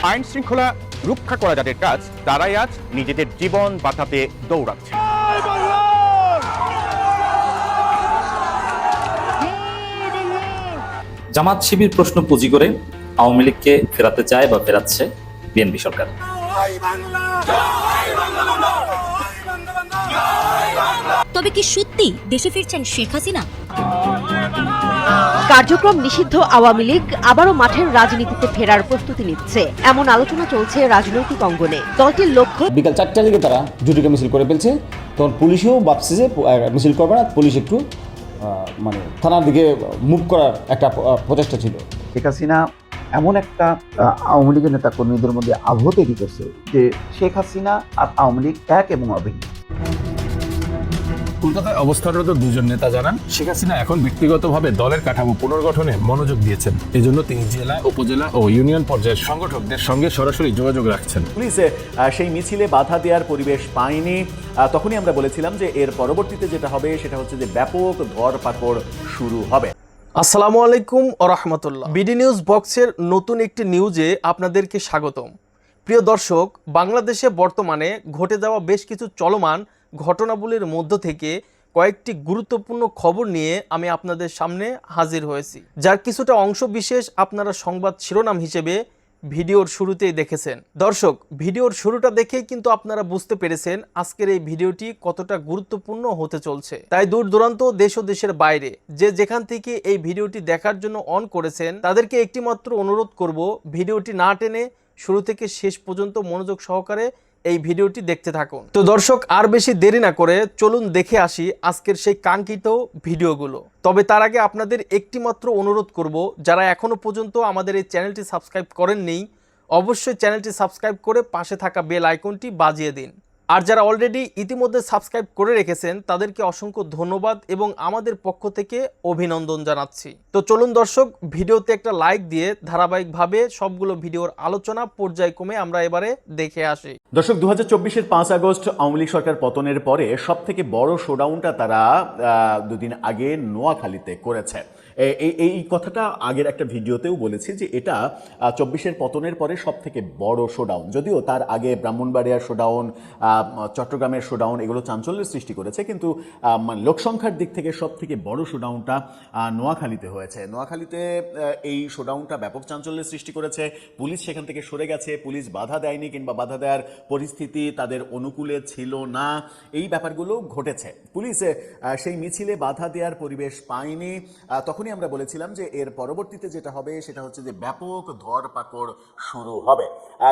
আইন শৃঙ্খলা রক্ষা করা যাদের কাজ, তারাই আজ নিজেদের জীবন বাঁচাতে দৌড়াচ্ছে। জামাত শিবির প্রশ্ন পুঁজি করে আওয়ামী লীগকে ফেরাতে চায় বা ফেরাচ্ছে বিএনপি সরকার। তবে কি সত্যি দেশে ফিরছেন শেখ হাসিনা? কার্যক্রম নিষিদ্ধ আওয়ামী লীগ আবারও মাঠের রাজনীতিতে ফেরার প্রস্তুতি নিচ্ছে, এমন আলোচনা চলছে রাজনৈতিক অঙ্গনে। দলটির লক্ষ্য বিকাল 4টার দিকে তারা জুটিকে মিছিল করে ফেলছে, তখন পুলিশও ভাবছে যে মিছিল করবে না, পুলিশ একটু মানে থানার দিকে মুভ করার একটা প্রচেষ্টা ছিল। শেখ হাসিনা এমন একটা আওয়ামী লীগের নেতা কর্মীদের মধ্যে আবহ তৈরি করছে যে শেখ হাসিনা আর আওয়ামী লীগ এক এবং অভিন্ন। কলকাতায় অবস্থানরত দুজন নেতা জানান, শেখ হাসিনা এখন ব্যক্তিগতভাবে দলের কাঠামো পুনর্গঠনে মনোযোগ দিয়েছেন। এজন্য তিনি জেলা, উপজেলা ও ইউনিয়ন পর্যায়ের সংগঠকদের সঙ্গে সরাসরি যোগাযোগ রাখছেন। পুলিশ সেই মিছিলে বাধা দেওয়ার পরিবেশ পায়নি। তখনই আমরা বলেছিলাম যে এর পরবর্তীতে যেটা হবে সেটা হচ্ছে যে ব্যাপক ধরপাকড় শুরু হবে। আসসালামু আলাইকুম ওয়া রাহমাতুল্লাহ। বিডি নিউজ বক্সের নতুন একটি নিউজে আপনাদেরকে স্বাগতম। প্রিয় দর্শক, বাংলাদেশে বর্তমানে ঘটে যাওয়া বেশ কিছু চলমান ঘটনাবলীর মধ্য থেকে কয়েকটি গুরুত্বপূর্ণ খবর নিয়ে আমি আপনাদের সামনে হাজির হয়েছি, যার কিছুটা অংশ বিশেষ আপনারা সংবাদ শিরোনাম হিসেবে ভিডিওর শুরুতেই দেখেছেন। দর্শক, ভিডিওর শুরুটা দেখেই কিন্তু আপনারা বুঝতে পেরেছেন আজকের এই ভিডিওটি কতটা গুরুত্বপূর্ণ হতে চলছে। তাই দূর দূরান্ত দেশ ও দেশের বাইরে যে যেখান থেকে এই ভিডিওটি দেখার জন্য অন করেছেন তাদেরকে একটিমাত্র অনুরোধ করব, ভিডিওটি না টেনে শুরু থেকে শেষ পর্যন্ত মনোযোগ সহকারে এই ভিডিওটি দেখতে থাকুন। তো দর্শক, আর বেশি দেরি না করে চলুন দেখে আসি আজকের সেই কাঙ্ক্ষিত ভিডিওগুলো। তবে তার আগে আপনাদের একটিমাত্র অনুরোধ করব, যারা এখনো পর্যন্ত আমাদের এই চ্যানেলটি সাবস্ক্রাইব করেননি, অবশ্যই চ্যানেলটি সাবস্ক্রাইব করে পাশে থাকা বেল আইকনটি বাজিয়ে দিন। আর যারা অলরেডি ইতিমধ্যে সাবস্ক্রাইব করে রেখেছেন তাদেরকে অসংখ্য ধন্যবাদ এবং আমাদের পক্ষ থেকে অভিনন্দন জানাচ্ছি। তো চলুন দর্শক, ভিডিওতে একটা লাইক দিয়ে ধারাবাহিকভাবে সবগুলো ভিডিওর আলোচনা পর্যায়ক্রমে আমরা এবারে দেখে আসি। দর্শক, 2024-এর 5 আগস্ট আওয়ামী লীগ সরকার পতনের পরে সব থেকে বড় শোডাউনটা তারা দুদিন আগে নোয়াখালীতে করেছে। এই কথাটা আগের একটা ভিডিওতেও বলেছি যে এটা 24-এর পতনের পরে সব থেকে বড় শোডাউন। যদিও তার আগে ব্রাহ্মণবাড়িয়ার শোডাউন, চট্টগ্রামের শোডাউন এগুলো চাঞ্চল্যের সৃষ্টি করেছে, কিন্তু লোকসংখ্যার দিক থেকে সব থেকে বড় শোডাউনটা নোয়াখালীতে হয়েছে। নোয়াখালীতে এই শোডাউনটা ব্যাপক চাঞ্চল্যের সৃষ্টি করেছে। পুলিশ সেখান থেকে সরে গেছে, পুলিশ বাধা দেয়নি কিংবা বাধা দেওয়ার পরিস্থিতি তাদের অনুকূলে ছিল না, এই ব্যাপারগুলো ঘটেছে। পুলিশ সেই মিছিলে বাধা দেওয়ার পরিবেশ পায়নি। তখনই আমরা বলেছিলাম যে এর পরবর্তীতে যেটা হবে সেটা হচ্ছে যে ব্যাপক ধরপাকড় শুরু হবে।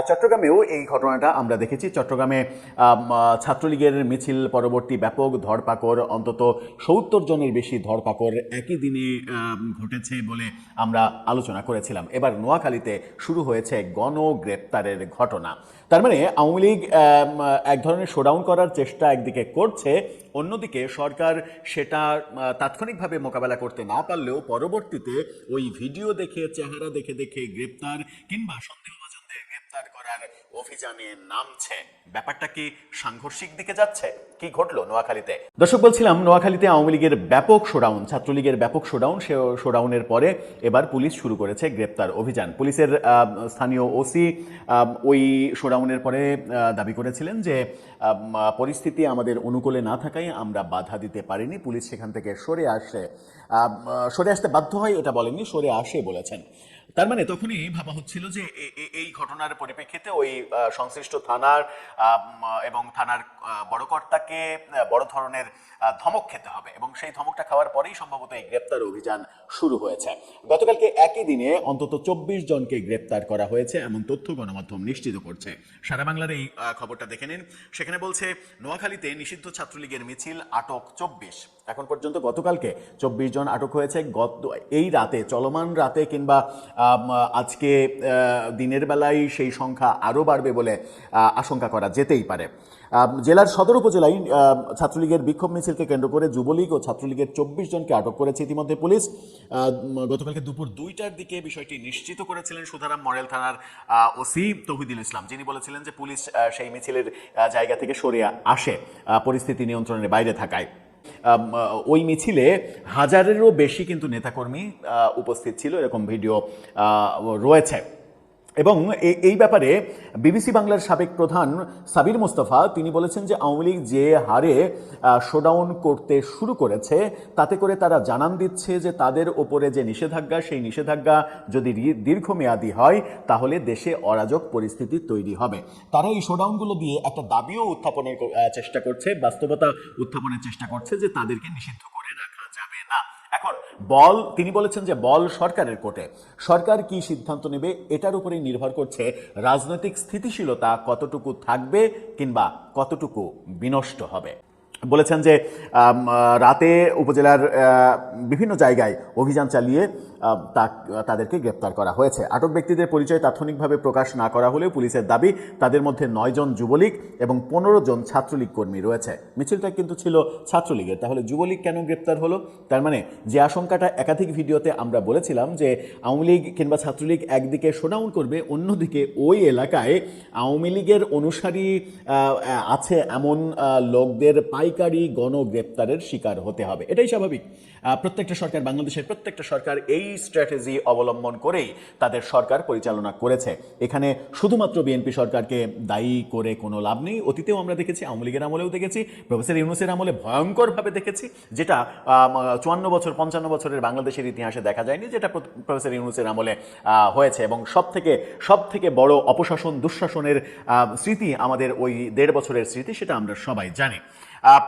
চট্টগ্রামেও এই ঘটনাটা আমরা দেখেছি। চট্টগ্রামে ছাত্রলীগের মিছিল পরবর্তী ব্যাপক ধরপাকড়, অন্তত 70 জনের বেশি ধরপাকড় একই দিনে ঘটেছে বলে আমরা আলোচনা করেছিলাম। এবার নোয়াখালীতে শুরু হয়েছে গণগ্রেপ্তারের ঘটনা। তার মানে আওয়ামী লীগ এক ধরনের শোডাউন করার চেষ্টা একদিকে করছে, অন্যদিকে সরকার সেটা তাৎক্ষণিকভাবে মোকাবেলা করতে না পারলেও পরবর্তীতে ওই ভিডিও দেখে, চেহারা দেখে দেখে গ্রেপ্তার কিংবা সন্দেহভাজনদের গ্রেপ্তার করার অভিযানে নামছে। ব্যাপারটা কি সাংঘর্ষিক দিকে যাচ্ছে? কি ঘটলো নোয়াখালীতে? দর্শক, বলছিলাম নোয়াখালীতে আওয়ামী লীগের ব্যাপক শোডাউন, ছাত্রলীগের ব্যাপক শোডাউন। সে শোডাউনের পরে এবার পুলিশ শুরু করেছে গ্রেপ্তার অভিযান। পুলিশের স্থানীয় ওসি ওই শোডাউনের পরে দাবি করেছিলেন যে পরিস্থিতি আমাদের অনুকূলে না থাকায় আমরা বাধা দিতে পারিনি, পুলিশ সেখান থেকে সরে আসতে বাধ্য হয়, এটা বলেননি, সরে আসে বলেছেন। তার মানে তখনই ভাবা হচ্ছিল যে এই ঘটনার পরিপ্রেক্ষিতে ওই সংশ্লিষ্ট থানার এবং থানার বড় কর্তাকে বড় ধরনের ধমক খেতে হবে এবং সেই ধমকটা খাওয়ার পরেই সম্ভবত এই গ্রেপ্তার অভিযান শুরু হয়েছে। গতকালকে একই দিনে অন্তত 24 জনকে গ্রেপ্তার করা হয়েছে এমন তথ্য গণমাধ্যম নিশ্চিত করছে। সারা বাংলার এই খবরটা দেখে নিন। সেখানে বলছে নোয়াখালীতে নিষিদ্ধ ছাত্রলীগের মিছিল, আটক 24। এখন পর্যন্ত গতকালকে 24 জন আটক হয়েছে। এই রাতে, চলমান রাতে কিংবা আজকে দিনের বেলায় সেই সংখ্যা আরও বাড়বে বলে আশঙ্কা করা যেতেই পারে। জেলার সদর উপজেলায় ছাত্রলীগের বিক্ষোভ মিছিলকে কেন্দ্র করে যুবলীগ ও ছাত্রলীগের 24 জনকে আটক করেছে ইতিমধ্যে পুলিশ। গতকালকে দুপুর 2টার দিকে বিষয়টি নিশ্চিত করেছিলেন সুধারাম মডেল থানার ওসি তৌহিদুল ইসলাম, যিনি বলেছিলেন যে পুলিশ সেই মিছিলের জায়গা থেকে সরে আসে পরিস্থিতি নিয়ন্ত্রণের বাইরে থাকায়। ওই মিছিলে 1000-এরও বেশি কিন্তু নেতাকর্মী উপস্থিত ছিল, এরকম ভিডিও রয়েছে। এবং এই ব্যাপারে বিবিসি বাংলার সাবেক প্রধান সাবির মোস্তফা তিনি বলেছেন যে আওয়ামী লীগ যে হারে শোডাউন করতে শুরু করেছে তাতে করে তারা জানান দিচ্ছে যে তাদের ওপরে যে নিষেধাজ্ঞা সেই নিষেধাজ্ঞা যদি দীর্ঘমেয়াদী হয় তাহলে দেশে অরাজক পরিস্থিতি তৈরি হবে। তারা এই শোডাউনগুলো দিয়ে একটা দাবিও উত্থাপনের চেষ্টা করছে, বাস্তবতা উত্থাপনের চেষ্টা করছে যে তাদেরকে নিষিদ্ধ করে রাখা যাবে না। এখন বল তিনি বলেছেন যে বল সরকারের কোর্টে, সরকার কি সিদ্ধান্ত নেবে এটার উপরেই নির্ভর করছে রাজনৈতিক স্থিতিশীলতা কতটুকু থাকবে কিংবা কতটুকু বিনষ্ট হবে। বলেছেন যে রাতে উপজেলার বিভিন্ন জায়গায় অভিযান চালিয়ে তাদেরকে গ্রেপ্তার করা হয়েছে। আটক ব্যক্তিদের পরিচয় তাৎক্ষণিকভাবে প্রকাশ না করা হলেও পুলিশের দাবি তাদের মধ্যে 9 জন যুবলীগ এবং 15 জন ছাত্রলীগ কর্মী রয়েছে। মিছিলটা কিন্তু ছিল ছাত্রলীগের, তাহলে যুবলীগ কেন গ্রেপ্তার হলো? তার মানে যে আশঙ্কাটা একাধিক ভিডিওতে আমরা বলেছিলাম যে আওয়ামী লীগ কিংবা ছাত্রলীগ একদিকে শোডাউন করবে, অন্যদিকে ওই এলাকায় আওয়ামী লীগের অনুসারী আছে এমন লোকদের পাইকারি গণগ্রেপ্তারের শিকার হতে হবে। এটাই স্বাভাবিক। প্রত্যেকটা সরকার, বাংলাদেশের প্রত্যেকটা সরকার এই স্ট্র্যাটেজি অবলম্বন করেই তাদের সরকার পরিচালনা করেছে। এখানে শুধুমাত্র বিএনপি সরকারকে দায়ী করে কোনো লাভ নেই। অতীতেও আমরা দেখেছি, আওয়ামী লীগের আমলেও দেখেছি, প্রফেসর ইউনূসের আমলে ভয়ঙ্করভাবে দেখেছি, যেটা 54 বছর 55 বছরের বাংলাদেশের ইতিহাসে দেখা যায়নি, যেটা প্রফেসর ইউনূসের আমলে হয়েছে। এবং সব থেকে বড় অপশাসন, দুঃশাসনের স্মৃতি আমাদের ওই 1.5 বছরের স্মৃতি, সেটা আমরা সবাই জানি।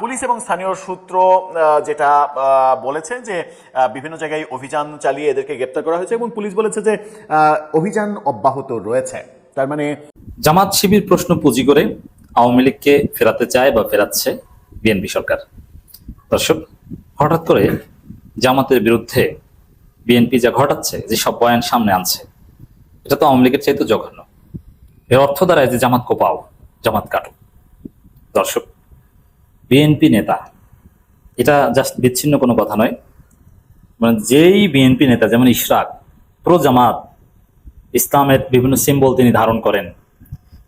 পুলিশ এবং স্থানীয় সূত্র যেটা বলেছে যে বিভিন্ন জায়গায় অভিযান চালিয়ে এদেরকে গ্রেপ্তার করা হয়েছে এবং পুলিশ বলেছে যে অভিযান অব্যাহত রয়েছে। তার মানে জামাত শিবির প্রশ্ন পুঁজি করে আওয়ামী লীগকে ফেরাতে চায় বা ফেরাচ্ছে বিএনপি সরকার। দর্শক, হঠাৎ করে জামাতের বিরুদ্ধে বিএনপি যা ঘটাচ্ছে, যে সব বয়ান সামনে আনছে, এটা তো আওয়ামী লীগের চাইতে জঘন্য। এর অর্থ দাঁড়ায় যে জামাত কোপাও, জামাত কাটো। দর্শক, বিএনপি নেতা, এটা জাস্ট বিচ্ছিন্ন কোনো কথা নয়, মানে যেই বিএনপি নেতা, যেমন ইশরাক প্রো জামাত, ইসলামের বিভিন্ন সিম্বল তিনি ধারণ করেন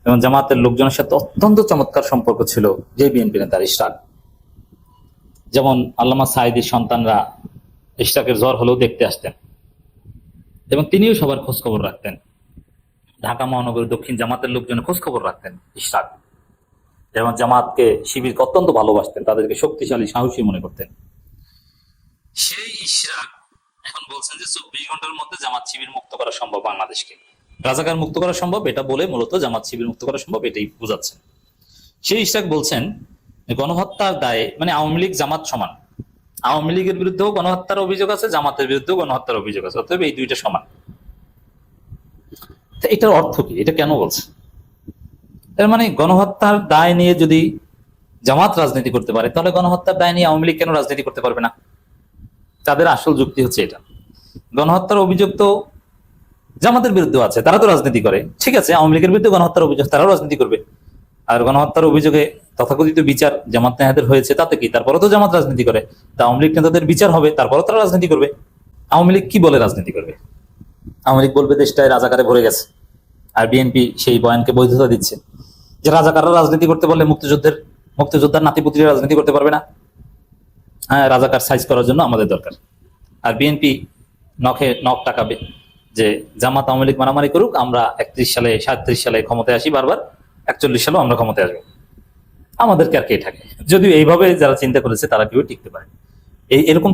এবং জামাতের লোকজনের সাথে অত্যন্ত চমৎকার সম্পর্ক ছিল যে বিএনপি নেতার ইশরাক। যেমন আল্লামা সাঈদীর সন্তানরা ইশরাকের জ্বর হলেও দেখতে আসতেন এবং তিনিও সবার খোঁজ খবর রাখতেন। ঢাকা মহানগরীর দক্ষিণ জামাতের লোকজনের খোঁজ খবর রাখতেন ইশরাক। যেমন জামাতকে শিবিরকে অত্যন্ত ভালোবাসতেন, তাদেরকে শক্তিশালী, সাহসী মনে করতেন। সেই ইশরাক এখন বলছেন যে 24 ঘন্টার মধ্যে জামাত শিবির মুক্ত করা সম্ভব, বাংলাদেশকে রাজাকার মুক্ত করা সম্ভব, এটা বলে মূলত জামাত শিবির মুক্ত করা সম্ভব এটাই বোঝাচ্ছেন। সেই ইশরাক বলছেন গণহত্যার দায়ে, মানে আওয়ামী লীগ জামাত সমান, আওয়ামী লীগের বিরুদ্ধেও গণহত্যার অভিযোগ আছে, জামাতের বিরুদ্ধেও গণহত্যার অভিযোগ আছে, অতএব এই দুইটা সমান। এটার অর্থ কি? এটা কেন বলছে? তার মানে গণহত্যার দায় নিয়ে যদি জামাত রাজনীতি করতে পারে, তাহলে গণহত্যার দায় নিয়ে আওয়ামী লীগ কেন রাজনীতি করতে পারবে না? তাদের আসল যুক্তি হচ্ছে এটা। গণহত্যার অভিযোগ তো জামাতের বিরুদ্ধে আছে, তারা তো রাজনীতি করে, ঠিক আছে, আওয়ামী লীগের বিরুদ্ধে গণহত্যার অভিযোগ, তারাও রাজনীতি করবে। আর গণহত্যার অভিযোগে তথাকথিত বিচার জামাত নেতাদের হয়েছে, তাতে কি? তারপরে তো জামাত রাজনীতি করে, তা আওয়ামী লীগ নেতাদের বিচার হবে, তারপরে তারা রাজনীতি করবে। আওয়ামী লীগ কি বলে রাজনীতি করবে? আওয়ামী লীগ বলবে দেশটায় রাজাকারে ভরে গেছে, আর বিএনপি সেই বয়ানকে বৈধতা দিচ্ছে যে রাজাকাররা রাজনীতি করতে পারলে মুক্তিযোদ্ধার নাতিপুতিরা রাজনীতি করতে পারবে না। হ্যাঁ, রাজাকার সাইজ করার জন্য আমাদের দরকার। আর বিএনপি নখ টাকাবে যে জামাত আওয়ামী লীগ মারামারি করুক, আমরা 31 সালে 37 সালে ক্ষমতায় আসি, বারবার 41 সালেও আমরা ক্ষমতায় আসবো, আমাদেরকে আর কে থাকে। যদিও এইভাবে যারা চিন্তা করেছে তারা কেউ টিকতে পারে। এরকম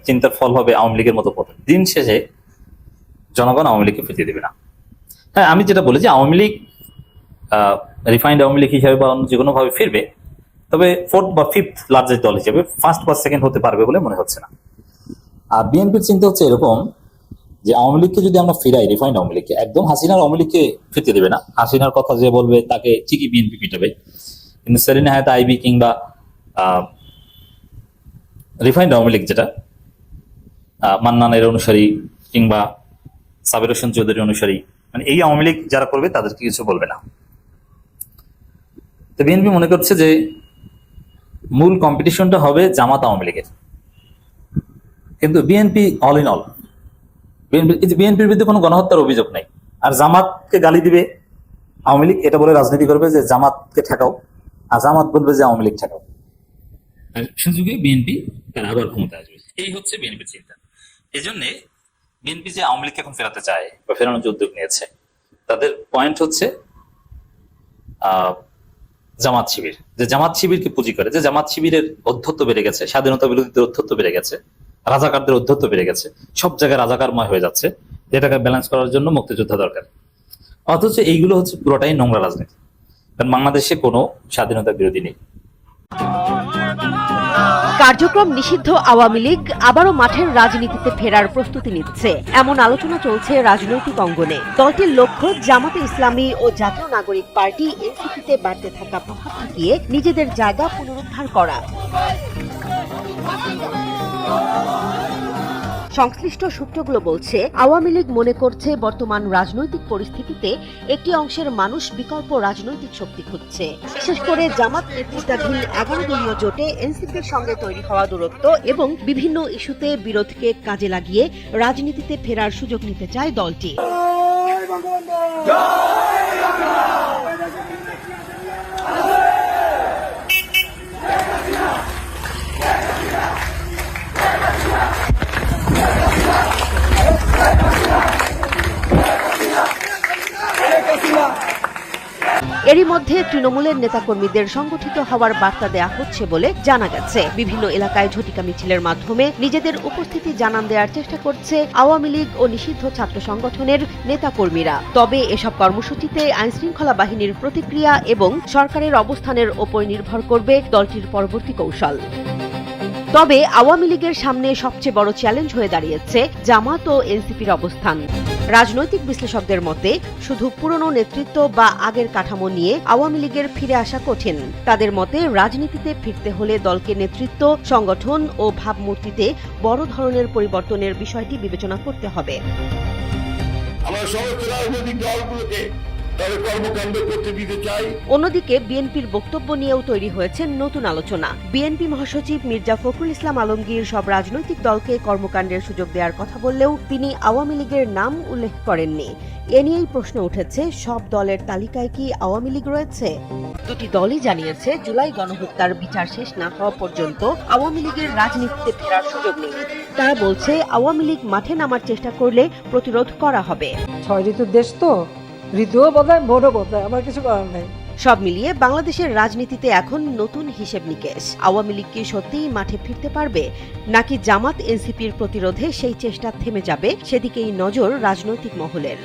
চিন্তার ফল হবে আওয়ামী লীগের মতো পতন। দিন শেষে জনগণ আওয়ামী লীগকে ফিরিয়ে দেবে না। হ্যাঁ, আমি যেটা বলি যে আওয়ামী লীগ রিফাইন্ড আওয়ামী লীগ হিসাবে বা অন্য যে কোনো ভাবে ফিরবে, তবে 4th বা 5th লার্জেস্ট দল হিসেবে 1st বা 2nd হতে পারবে বলে মনে হচ্ছে না। আর বিএনপির চিন্তা হচ্ছে এরকম যে আওয়ামী লীগকে যদি আমরা ফিরাই, রিফাইন্ড আওয়ামী লীগকে, একদম হাসিনার আওয়ামী লীগকে ফিরতে দেবে না। হাসিনার কথা যে বলবে তাকে ঠিকই বিএনপি পিটাবে, কিন্তু সেলিনা হায়াত আইবি কিংবা রিফাইন্ড আওয়ামী লীগ যেটা মান্নানের অনুসারী কিংবা সাবির হোসেন চৌধুরীর অনুসারী, মানে এই আওয়ামী লীগ যারা করবে তাদেরকে কিছু বলবে না। তো বিএনপি মনে করছে যে মূল কম্পিটিশনটা হবে জামাত আওয়ামী লীগের, কিন্তু বিএনপি অল ইন অল, বিএনপির বিরুদ্ধে কোনো গণহত্যার অভিযোগ নাই, আর জামাতকে গালি দিবে আওয়ামী লীগ, এটা বলে রাজনীতি করবে যে জামাতকে ঠেকাও, আর জামাত বলবে যে আওয়ামী লীগ ঠেকাও, আর সুযোগে বিএনপি তার আবার ক্ষমতা আসবে। এই হচ্ছে বিএনপির চিন্তা। এই জন্যে বিএনপি যে আওয়ামী লীগকে এখন ফেরাতে চায় বা ফেরানোর যে উদ্যোগ নিয়েছে, তাদের পয়েন্ট হচ্ছে জামাত শিবির, যে জামাত শিবিরকে পুঁজি করে, যে জামাত শিবিরের অধ্যত্ব বেড়ে গেছে, স্বাধীনতা বিরোধীদের অধ্যত্ব বেড়ে গেছে, রাজাকারদের অধ্যত্ব বেড়ে গেছে, সব জায়গায় রাজাকারময় হয়ে যাচ্ছে, এটাকে ব্যালেন্স করার জন্য মুক্তিযোদ্ধা দরকার। অথচ এইগুলো হচ্ছে পুরোটাই নোংরা রাজনীতি, কারণ বাংলাদেশে কোনো স্বাধীনতা বিরোধী নেই। কার্যক্রম নিষিদ্ধ আওয়ামী লীগ আবারও মাঠের রাজনীতিতে ফেরার প্রস্তুতি নিচ্ছে, এমন আলোচনা চলছে রাজনৈতিক অঙ্গনে। দলটির লক্ষ্য জামাতে ইসলামী ও জাতীয় নাগরিক পার্টি এনসিপিতে বাড়তে থাকা প্রভাব ঠেকিয়ে নিজেদের জায়গা পুনরুদ্ধার করা। সংশ্লিষ্ট সূত্রগুলো বলছে, আওয়ামী লীগ মনে করছে বর্তমান রাজনৈতিক পরিস্থিতিতে একটি অংশের মানুষ বিকল্প রাজনৈতিক শক্তি খুঁজছে। বিশেষ করে জামাত নেতৃত্বাধীন 11 দলীয় জোটে এনসিপির সঙ্গে তৈরি হওয়া দূরত্ব এবং বিভিন্ন ইস্যুতে বিরোধকে কাজে লাগিয়ে রাজনীতিতে ফেরার সুযোগ নিতে চায় দলটি। এরই মধ্যে তৃণমূলের নেতাকর্মীদের সংগঠিত হওয়ার বার্তা দেয়া হচ্ছে বলে জানা গেছে। বিভিন্ন এলাকায় ঝটিকা মিছিলের মাধ্যমে নিজেদের উপস্থিতি জানান দেওয়ার চেষ্টা করছে আওয়ামী লীগ ও নিষিদ্ধ ছাত্র সংগঠনের নেতাকর্মীরা। তবে এসব কর্মসূচিতে আইনশৃঙ্খলা বাহিনীর প্রতিক্রিয়া এবং সরকারের অবস্থানের ওপর নির্ভর করবে দলটির পরবর্তী কৌশল। তবে আওয়ামী লীগের সামনে সবচেয়ে বড় চ্যালেঞ্জ হয়ে দাঁড়িয়েছে জামাত ও এনসিপির অবস্থান। রাজনৈতিক বিশ্লেষকদের মতে, শুধু পুরনো নেতৃত্ব বা আগের কাঠামো নিয়ে আওয়ামী লীগের ফিরে আসা কঠিন। তাদের মতে, রাজনীতিতে ফিরতে হলে দলকে নেতৃত্ব, সংগঠন ও ভাবমূর্তিতে বড় ধরনের পরিবর্তনের বিষয়টি বিবেচনা করতে হবে। আমরা সমস্ত রাজনৈতিক দলগুলোকে অন্যদিকে বিএনপির বক্তব্য নিয়েও তৈরি হয়েছে নতুন আলোচনা। বিএনপি মহাসচিব মির্জা ফখরুল ইসলাম আলমগীর সব রাজনৈতিক দলকে কর্মকাণ্ডের সুযোগ দেওয়ার কথা বললেও তিনি আওয়ামী লীগের নাম উল্লেখ করেননি। এ নিয়েই প্রশ্ন উঠেছে, সব দলের তালিকায় কি আওয়ামী লীগ রয়েছে? দুটি দলই জানিয়েছে, জুলাই গণহত্যার বিচার শেষ না হওয়া পর্যন্ত আওয়ামী লীগের রাজনীতিতে ফেরার সুযোগ নেই। তারা বলছে, আওয়ামী লীগ মাঠে নামার চেষ্টা করলে প্রতিরোধ করা হবে। 6 ঋতুর দেশ তো, ঋতুও বদলায়, ভোটও বদলায়, আমার কিছু করার নেই। সব মিলিয়ে বাংলাদেশের রাজনীতিতে এখন নতুন হিসেব নিকেশ। আওয়ামী লীগ কি সত্যিই মাঠে ফিরতে পারবে, নাকি জামাত এনসিপির প্রতিরোধে সেই চেষ্টা থেমে যাবে, সেদিকেই নজর রাজনৈতিক মহলের।